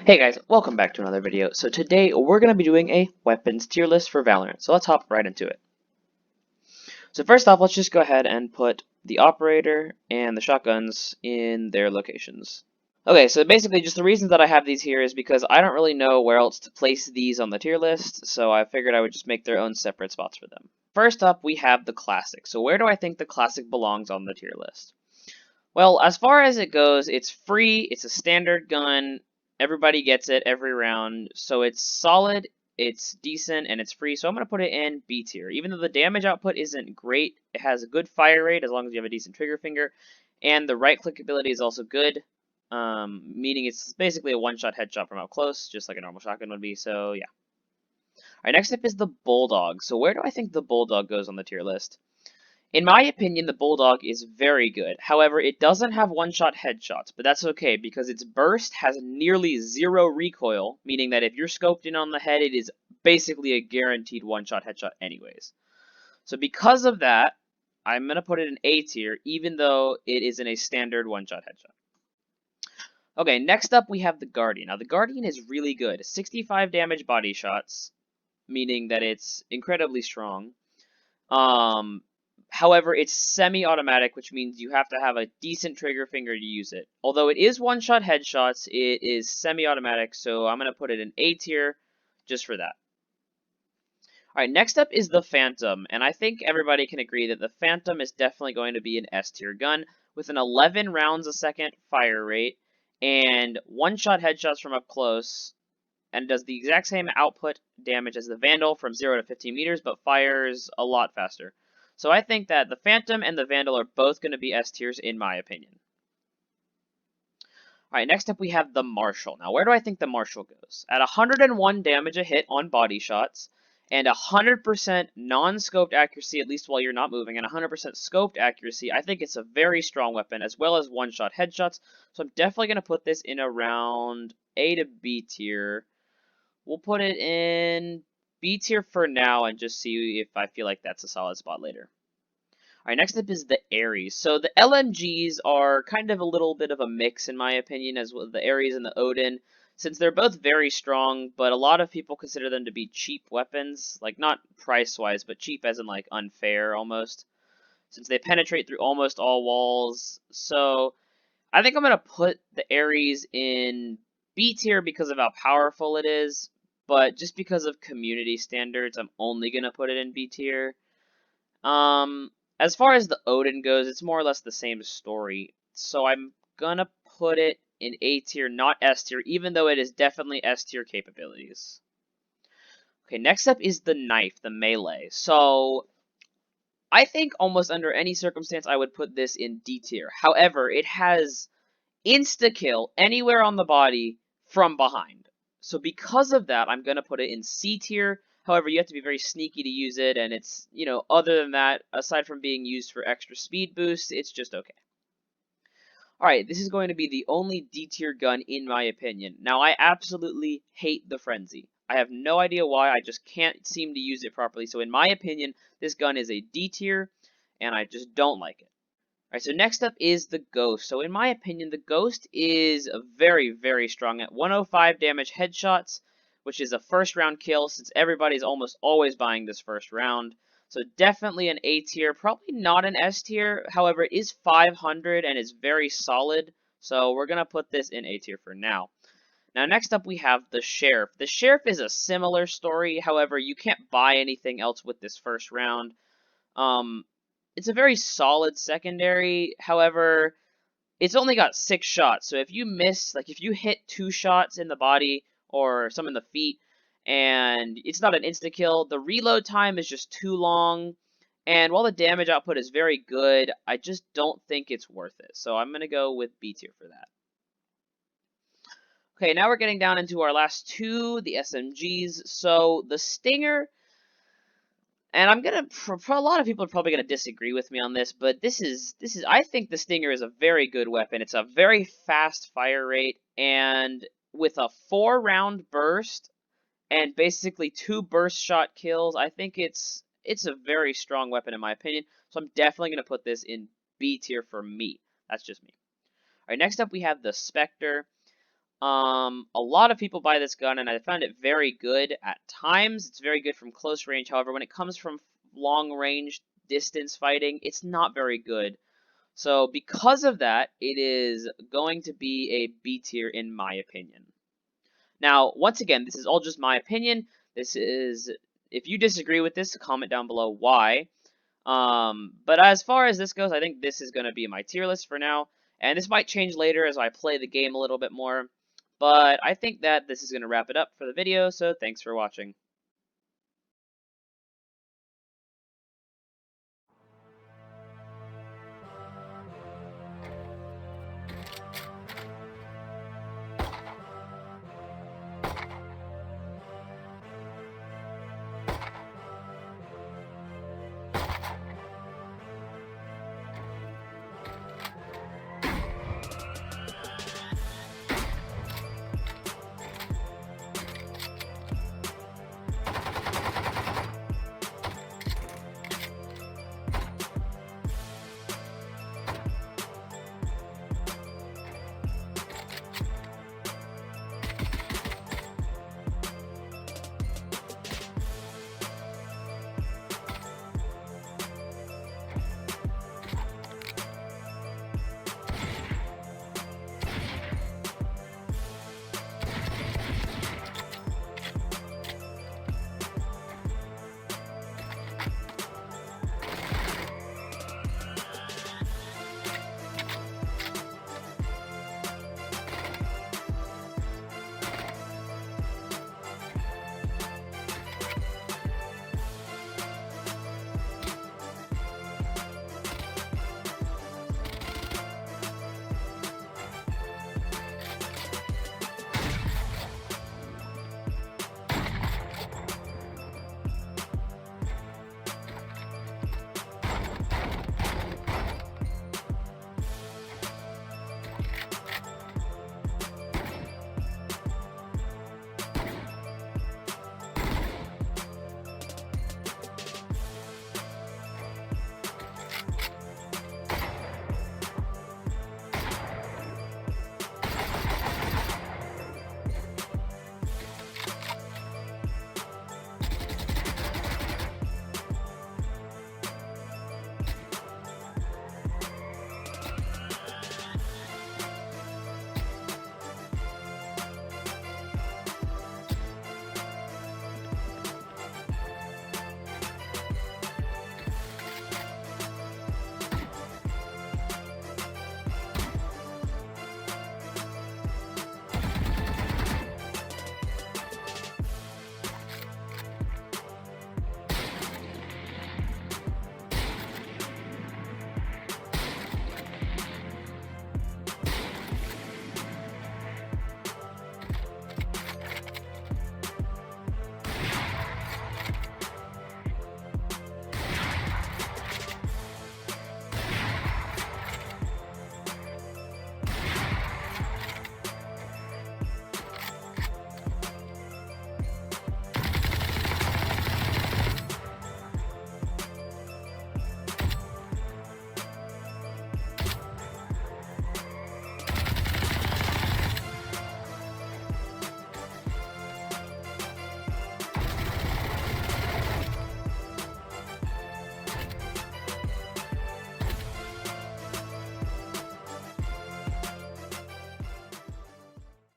Hey guys, welcome back to another video. So today we're going to be doing a weapons tier list for Valorant. So let's hop right into it. So first off, let's just go ahead and put the operator and the shotguns in their locations. Okay, so basically just the reason that I have these here is because I don't really know where else to place these on the tier list, so I figured I would just make their own separate spots for them. First up, we have the classic. So where do I think the classic belongs on the tier list? Well, as far as it goes, it's free, it's a standard gun, everybody gets it every round, so it's solid, it's decent, and it's free, so I'm going to put it in B tier. Even though the damage output isn't great, it has a good fire rate as long as you have a decent trigger finger, and the right-click ability is also good, meaning it's basically a one-shot headshot from up close, just like a normal shotgun would be, so yeah. Alright, next up is the Bulldog. So where do I think the Bulldog goes on the tier list? In my opinion, the Bulldog is very good. However, it doesn't have one-shot headshots, but that's okay because its burst has nearly zero recoil, meaning that if you're scoped in on the head, it is basically a guaranteed one-shot headshot anyways. So because of that, I'm going to put it in A tier, even though it isn't a standard one-shot headshot. Okay, next up we have the Guardian. Now, the Guardian is really good. 65 damage body shots, meaning that it's incredibly strong. However, it's semi-automatic, which means you have to have a decent trigger finger to use it. Although it is one-shot headshots, it is semi-automatic, so I'm going to put it in A tier just for that. Alright, next up is the Phantom, and I think everybody can agree that the Phantom is definitely going to be an S tier gun with an 11 rounds a second fire rate and one-shot headshots from up close, and does the exact same output damage as the Vandal from 0 to 15 meters, but fires a lot faster. So I think that the Phantom and the Vandal are both going to be S tiers in my opinion. Alright, next up we have the Marshal. Now where do I think the Marshal goes? At 101 damage a hit on body shots, and 100% non-scoped accuracy, at least while you're not moving, and 100% scoped accuracy, I think it's a very strong weapon, as well as one-shot headshots, so I'm definitely going to put this in around A to B tier. We'll put it in B tier for now and just see if I feel like that's a solid spot later. Alright, next up is the Ares. So the LMGs are kind of a little bit of a mix in my opinion, as well the Ares and the Odin, since they're both very strong, but a lot of people consider them to be cheap weapons, like not price-wise, but cheap as in like unfair almost, since they penetrate through almost all walls. So I think I'm going to put the Ares in B tier because of how powerful it is, but just because of community standards, I'm only going to put it in B tier. As far as the Odin goes, it's more or less the same story, so I'm going to put it in A tier, not S tier, even though it is definitely S tier capabilities. Okay, next up is the knife, the melee. So I think almost under any circumstance I would put this in D tier. However, it has insta-kill anywhere on the body from behind. So because of that, I'm going to put it in C tier. However, you have to be very sneaky to use it, and it's, other than that, aside from being used for extra speed boosts, it's just okay. Alright, this is going to be the only D tier gun in my opinion. Now, I absolutely hate the Frenzy. I have no idea why, I just can't seem to use it properly. So in my opinion, this gun is a D tier, and I just don't like it. Alright, so next up is the Ghost. So in my opinion, the Ghost is very, very strong at 105 damage headshots, which is a first round kill since everybody's almost always buying this first round. So definitely an A tier, probably not an S tier. However, it is 500 and is very solid. So we're going to put this in A tier for now. Now next up we have the Sheriff. The Sheriff is a similar story. However, you can't buy anything else with this first round. It's a very solid secondary. However, it's only got 6 shots. So if you miss, like if you hit 2 shots in the body or some in the feet, and it's not an insta kill, the reload time is just too long. And while the damage output is very good, I just don't think it's worth it. So I'm going to go with B tier for that. Okay, now we're getting down into our last two, the SMGs. So the Stinger, and I'm gonna, for a lot of people are probably gonna disagree with me on this, but this is, I think the Stinger is a very good weapon. It's a very fast fire rate, and with a 4-round burst and basically 2 burst shot kills, I think it's a very strong weapon in my opinion. So I'm definitely gonna put this in B tier for me. That's just me. All right, next up we have the Spectre. A lot of people buy this gun, and I found it very good at times. It's very good from close range. However, when it comes from long range distance fighting, it's not very good. So because of that, it is going to be a B tier in my opinion. Now, once again, this is all just my opinion. This is, if you disagree with this, comment down below why. But as far as this goes, I think this is going to be my tier list for now. And this might change later as I play the game a little bit more. But I think that this is going to wrap it up for the video, so thanks for watching.